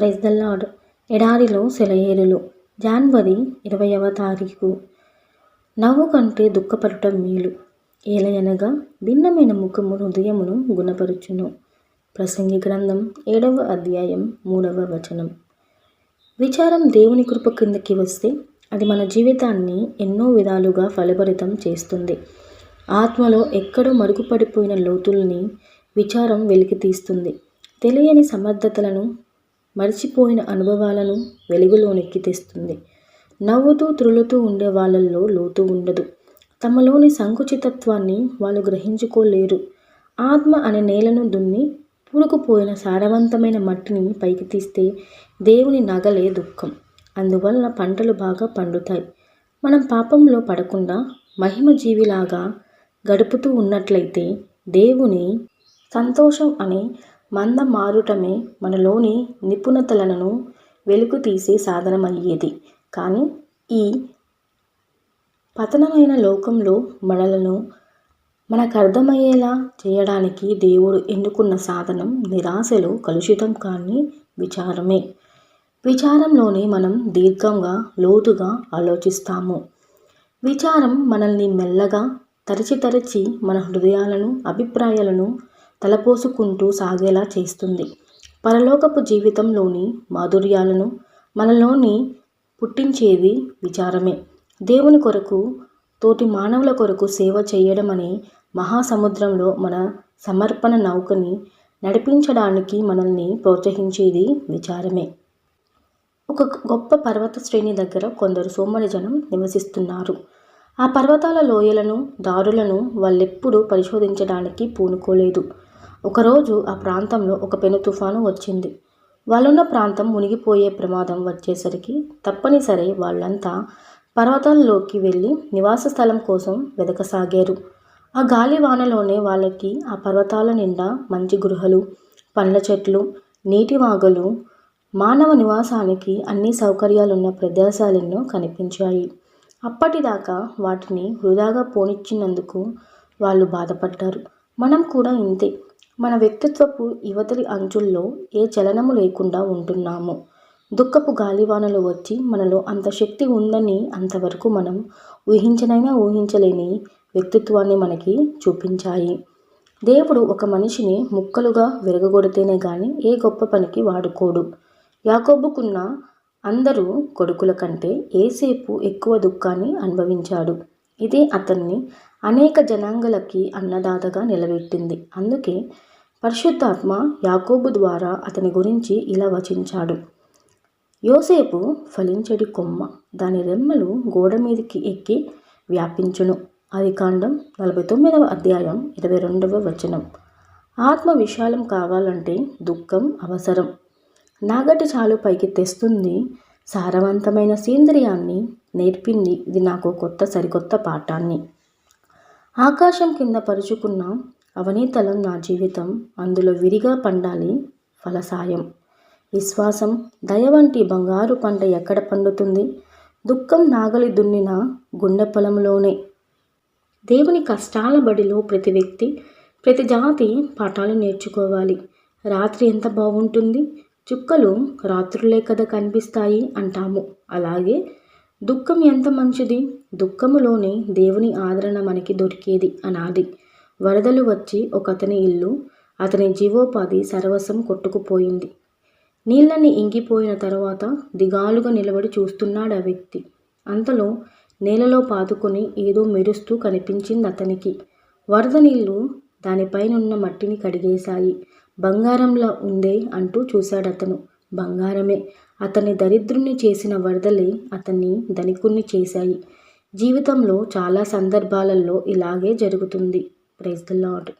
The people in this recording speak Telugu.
Praise the lord. ఎడారిలో సెలయేరులు. జనవరి 20వ తారీఖు. నవ్వు కంటే దుఃఖపడటం మేలు, ఏలయనగా భిన్నమైన ముఖము హృదయమును గుణపరుచును. ప్రసంగి గ్రంథం 7వ అధ్యాయం 3వ వచనం. విచారం దేవుని కృప కిందకి వస్తే అది మన జీవితాన్ని ఎన్నో విధాలుగా ఫలభరితం చేస్తుంది. ఆత్మలో ఎక్కడో మరుగుపడిపోయిన లోతుల్ని విచారం వెలికి తీస్తుంది. తెలియని సమర్థతలను, మర్చిపోయిన అనుభవాలను వెలుగులోనికి తెస్తుంది. నవ్వుతూ త్రులుతూ ఉండే వాళ్ళల్లో లోతు ఉండదు. తమలోని సంకుచితత్వాన్ని వాళ్ళు గ్రహించుకోలేరు. ఆత్మ అనే నేలను దున్ని పూడుకుపోయిన సారవంతమైన మట్టిని పైకి తీస్తే దేవుని నగలే దుఃఖం. అందువల్ల పంటలు బాగా పండుతాయి. మనం పాపంలో పడకుండా మహిమ జీవిలాగా గడుపుతూ ఉన్నట్లయితే దేవుని సంతోషం అనే మంద మారుటమే మనలోని నిపుణతలను వెలుగు తీసే సాధనమయ్యేది. కానీ ఈ పతనమైన లోకంలో మనకు అర్థమయ్యేలా చేయడానికి దేవుడు ఎన్నుకున్న సాధనం నిరాశలో కలుషితం కాని విచారమే. విచారంలోనే మనం దీర్ఘంగా లోతుగా ఆలోచిస్తాము. విచారం మనల్ని మెల్లగా తరచి మన హృదయాలను, అభిప్రాయాలను తలపోసుకుంటూ సాగేలా చేస్తుంది. పరలోకపు జీవితంలోని మాధుర్యాలను మనలోని పుట్టించేది విచారమే. దేవుని కొరకు, తోటి మానవుల కొరకు సేవ చేయడం అనే మహాసముద్రంలో మన సమర్పణ నౌకని నడిపించడానికి మనల్ని ప్రోత్సహించేది విచారమే. ఒక గొప్ప పర్వత శ్రేణి దగ్గర కొందరు సోమరి జనం నివసిస్తున్నారు. ఆ పర్వతాల లోయలను, దారులను వాళ్ళెప్పుడూ పరిశోధించడానికి పూనుకోలేదు. ఒకరోజు ఆ ప్రాంతంలో ఒక పెను తుఫాను వచ్చింది. వాళ్ళున్న ప్రాంతం మునిగిపోయే ప్రమాదం వచ్చేసరికి తప్పనిసరి వాళ్ళంతా పర్వతాల్లోకి వెళ్ళి నివాస స్థలం కోసం వెదకసాగారు. ఆ గాలివానలోనే వాళ్ళకి ఆ పర్వతాల నిండా మంచి గృహలు, పండ్ల చెట్లు, నీటి వాగులు, మానవ నివాసానికి అన్ని సౌకర్యాలున్న ప్రదేశాలెన్నో కనిపించాయి. అప్పటిదాకా వాటిని వృధాగా పోనిచ్చినందుకు వాళ్ళు బాధపడ్డారు. మనం కూడా ఇంతే. మన వ్యక్తిత్వపు యువతలి అంచుల్లో ఏ చలనము లేకుండా ఉంటున్నాము. దుఃఖపు గాలివానలు వచ్చి మనలో అంత శక్తి ఉందని అంతవరకు మనం ఊహించలేని వ్యక్తిత్వాన్ని మనకి చూపించాయి. దేవుడు ఒక మనిషిని ముక్కలుగా విరగగొడితేనే గాని ఏ గొప్ప పనికి వాడుకోడు. యాకోబుకున్న అందరూ కొడుకుల కంటే ఏసేపు ఎక్కువ దుఃఖాన్ని అనుభవించాడు. ఇదే అతన్ని అనేక జనాంగాలకి అన్నదాతగా నిలబెట్టింది. అందుకే పరిశుద్ధాత్మ యాకోబు ద్వారా అతని గురించి ఇలా వచించాడు. యోసేపు ఫలించడి కొమ్మ, దాని రెమ్మలు గోడ మీదకి ఎక్కి వ్యాపించును. ఆదికాండం 49వ అధ్యాయం 22వ వచనం. ఆత్మ విశాలం కావాలంటే దుఃఖం అవసరం. నాగటి చాలు పైకి తెస్తుంది, సారవంతమైన సేంద్రియాన్ని నేర్పింది. ఇది నాకు సరికొత్త పాఠాన్ని. ఆకాశం కింద పరుచుకున్న అవనీతలం నా జీవితం, అందులో విరిగా పండాలి ఫలసాయం. విశ్వాసం, దయ వంటి బంగారు పంట ఎక్కడ పండుతుంది? దుఃఖం నాగలి దున్నిన గుండె పొలంలోనే. దేవుని కష్టాల బడిలో ప్రతి వ్యక్తి, ప్రతి జాతి పాఠాలు నేర్చుకోవాలి. రాత్రి ఎంత బాగుంటుంది, చుక్కలు రాత్రులే కదా కనిపిస్తాయి అంటాము. అలాగే దుఃఖం ఎంత మంచిది, దుఃఖములోనే దేవుని ఆదరణ మనకి దొరికేది అనాలి. వరదలు వచ్చి ఒకతని ఇల్లు, అతని జీవోపాధి సర్వస్వం కొట్టుకుపోయింది. నీళ్ళని ఇంకిపోయిన తర్వాత దిగాలుగా నిలబడి చూస్తున్నాడు ఆ వ్యక్తి. అంతలో నేలలో పాతుకొని ఏదో మెరుస్తూ కనిపించింది అతనికి. వరద నీళ్లు దానిపైనున్న మట్టిని కడిగేశాయి. బంగారంలా ఉందే అంటూ చూశాడతను. బంగారమే. అతన్ని దరిద్రుణ్ణి చేసిన వరదలే అతన్ని ధనికుణ్ణి చేశాయి. జీవితంలో చాలా సందర్భాలలో ఇలాగే జరుగుతుంది. Praise the lord.